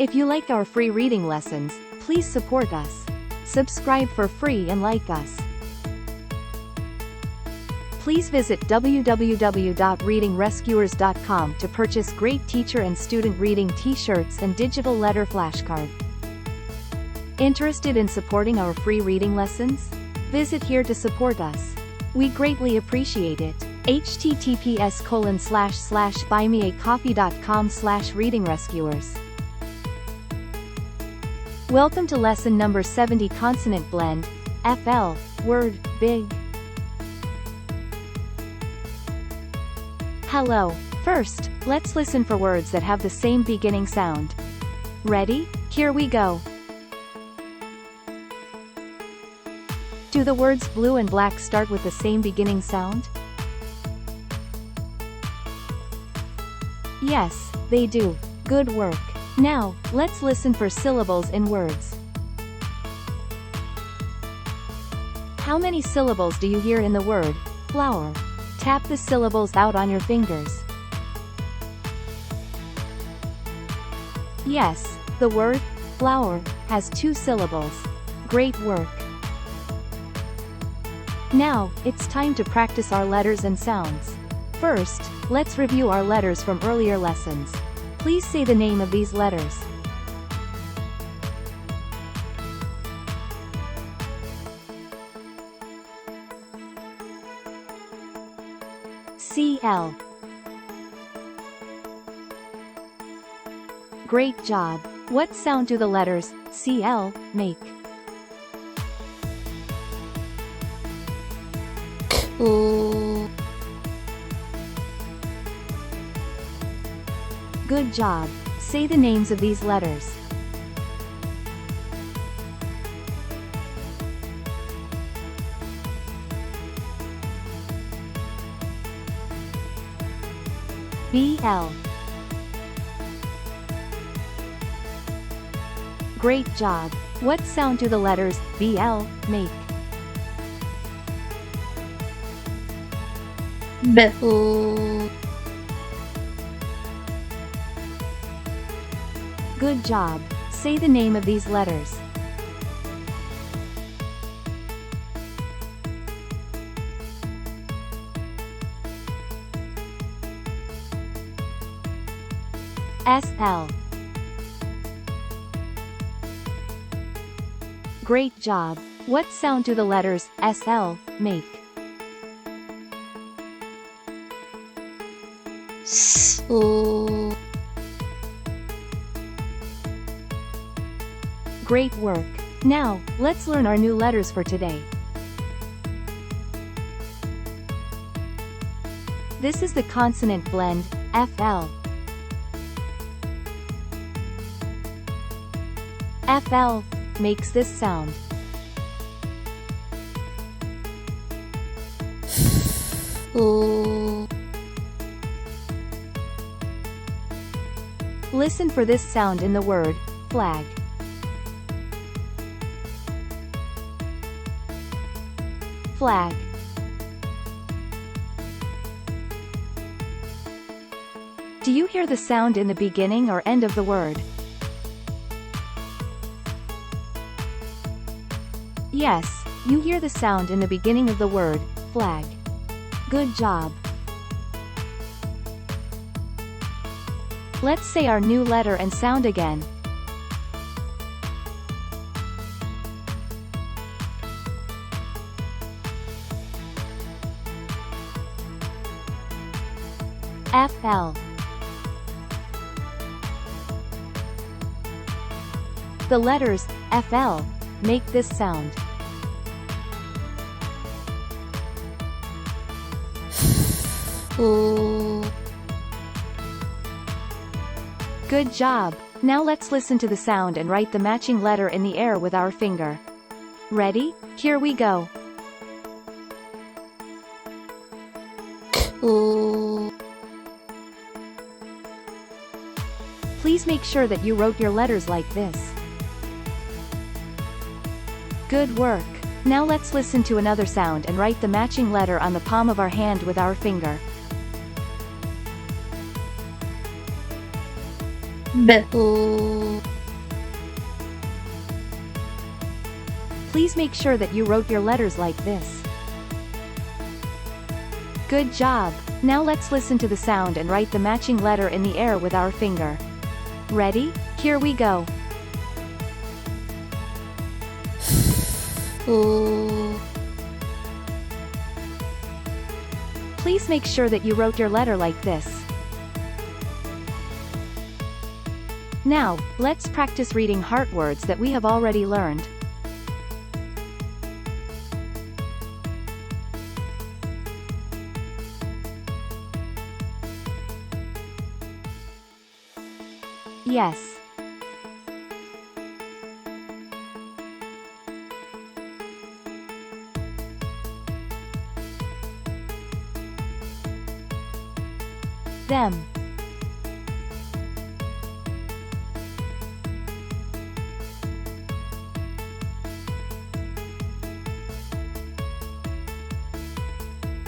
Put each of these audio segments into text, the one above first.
If you like our free reading lessons, please support us. Subscribe for free and like us. Please visit www.readingrescuers.com to purchase great teacher and student reading t-shirts and digital letter flashcard. Interested in supporting our free reading lessons? Visit here to support us. We greatly appreciate it. https://buymeacoffee.com/readingrescuers. Welcome to lesson number 70, consonant blend, FL, word, big. Hello. First, let's listen for words that have the same beginning sound. Ready? Here we go. Do the words blue and black start with the same beginning sound? Yes, they do. Good work. Now, let's listen for syllables in words. How many syllables do you hear in the word flower? Tap the syllables out on your fingers. Yes, the word flower has 2 syllables. Great work. Now, it's time to practice our letters and sounds. First, let's review our letters from earlier lessons. Please say the name of these letters. CL. Great job. What sound do the letters CL make? Good job. Say the names of these letters. BL. Great job. What sound do the letters BL make? B. Good job. Say the name of these letters. SL. Great job. What sound do the letters SL make? S. Great work. Now, let's learn our new letters for today. This is the consonant blend, FL. FL makes this sound. Listen for this sound in the word flag. Flag. Do you hear the sound in the beginning or end of the word? Yes, you hear the sound in the beginning of the word flag. Good job. Let's say our new letter and sound again. FL. The letters FL make this sound. Good job. Now let's listen to the sound and write the matching letter in the air with our finger. Ready? Here we go. Please make sure that you wrote your letters like this. Good work. Now let's listen to another sound and write the matching letter on the palm of our hand with our finger. B. Please make sure that you wrote your letters like this. Good job! Now let's listen to the sound and write the matching letter in the air with our finger. Ready? Here we go. Please make sure that you wrote your letter like this. Now, let's practice reading heart words that we have already learned. Yes. Them.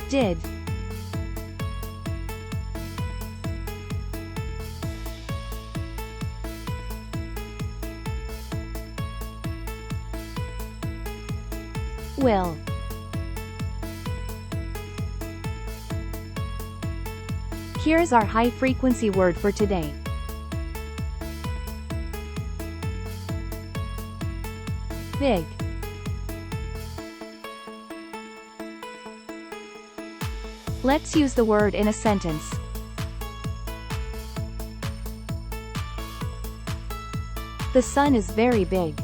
Did. Will. Here's our high-frequency word for today. Big. Let's use the word in a sentence. The sun is very big.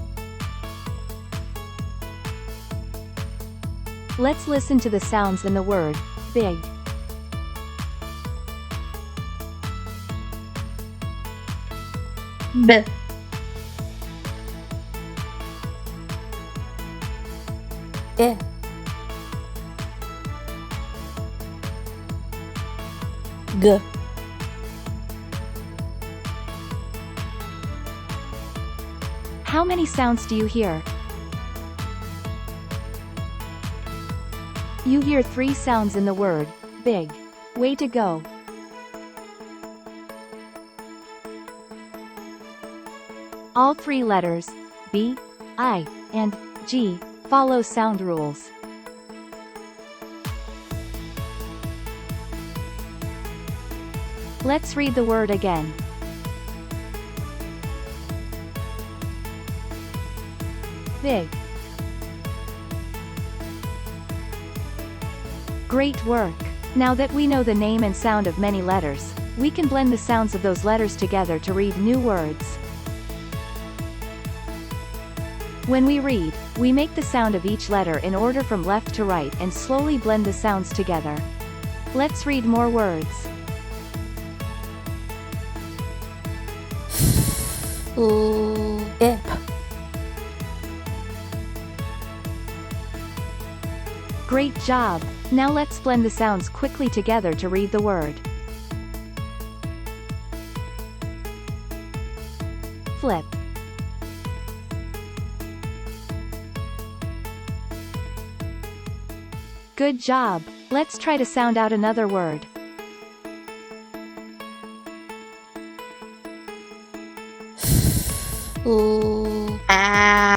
Let's listen to the sounds in the word, big. B. E. G. How many sounds do you hear? You hear 3 sounds in the word, big. Way to go! All 3 letters, B, I, and G, follow sound rules. Let's read the word again. Big. Great work! Now that we know the name and sound of many letters, we can blend the sounds of those letters together to read new words. When we read, we make the sound of each letter in order from left to right and slowly blend the sounds together. Let's read more words. Ip. Great job! Now let's blend the sounds quickly together to read the word. Flip. Good job! Let's try to sound out another word.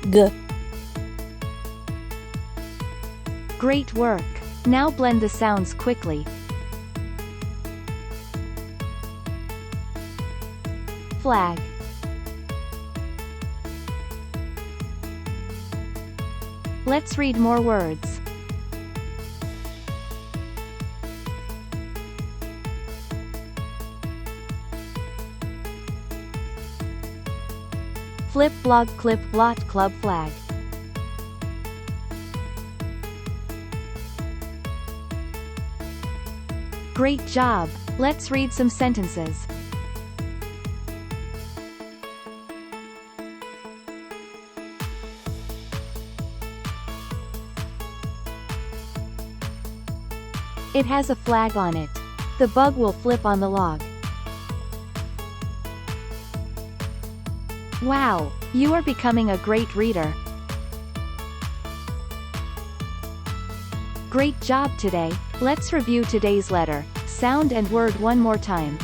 G. Great work! Now blend the sounds quickly. Flag. Let's read more words. Flip, blog, clip, blot, club, flag. Great job! Let's read some sentences. It has a flag on it. The bug will flip on the log. Wow! You are becoming a great reader. Great job today! Let's review today's letter, sound and word one more time.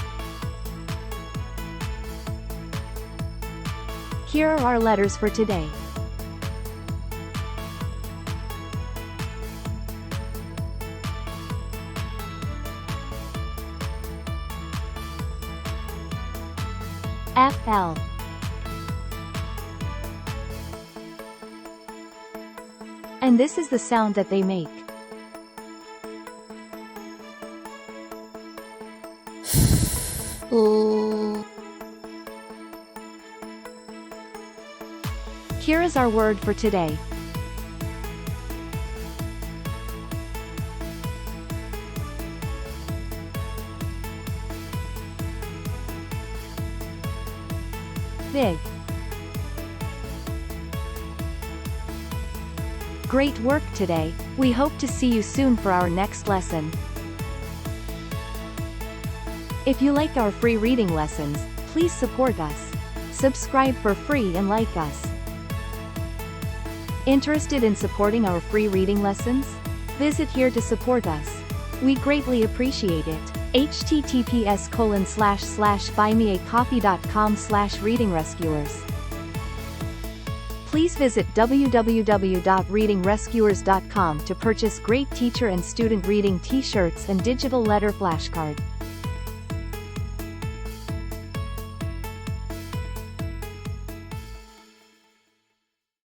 Here are our letters for today. FL. And this is the sound that they make. L. Here is our word for today. Big. Great work today. We hope to see you soon for our next lesson. If you like our free reading lessons, please support us. Subscribe for free and like us. Interested in supporting our free reading lessons? Visit here to support us. We greatly appreciate it. https://buymeacoffee.com/readingrescuers. Please visit www.readingrescuers.com to purchase great teacher and student reading t-shirts and digital letter flashcard.